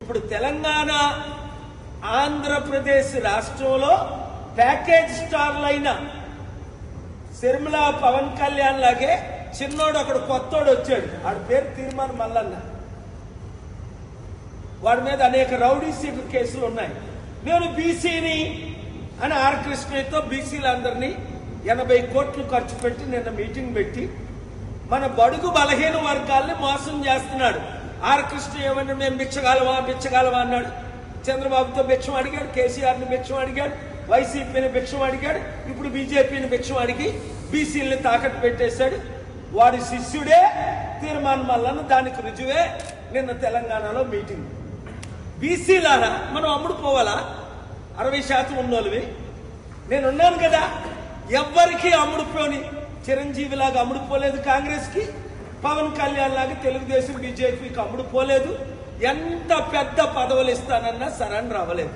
ఇప్పుడు తెలంగాణ ఆంధ్రప్రదేశ్ రాష్ట్రంలో ప్యాకేజ్ స్టార్లైన శర్మిల పవన్ కళ్యాణ్ లాగే చిన్నోడు అక్కడ కొత్తోడు వచ్చాడు. వాడి పేరు తీర్మాన్ మల్లన్న. వాడి మీద అనేక రౌడీ సీటర్ కేసులు ఉన్నాయి. నేను బీసీని అని ఆర్ కృష్ణయ్యతో బీసీలందరినీ 80 కోట్లు ఖర్చు పెట్టి నిన్న మీటింగ్ పెట్టి మన బడుగు బలహీన వర్గాల్ని మోసం చేస్తున్నాడు. ఆర్ కృష్ణ ఏమన్నా మేము బిచ్చగాలవా అన్నాడు. చంద్రబాబుతో భిక్షం అడిగాడు, కేసీఆర్ని భిక్షం అడిగాడు, వైసీపీని భిక్షం అడిగాడు, ఇప్పుడు బీజేపీని భిక్షం అడిగి బీసీలని తాకట్టు పెట్టేశాడు. వాడి శిష్యుడే తీర్మాన్ మల్లన్న. దానికి రుజువే నిన్న తెలంగాణలో మీటింగ్. బీసీలారా మనం అమ్ముడు పోవాలా? 60% ఉన్నోళ్ళవి. నేనున్నాను కదా, ఎవ్వరికి అమ్ముడుపోని చిరంజీవిలాగా అమ్ముడుపోలేదు కాంగ్రెస్కి, పవన్ కళ్యాణ్ లాగా తెలుగుదేశం బీజేపీకి అమ్ముడుపోలేదు. ఎంత పెద్ద పదవులు ఇస్తానన్నా సరెండర్ అవ్వలేదు.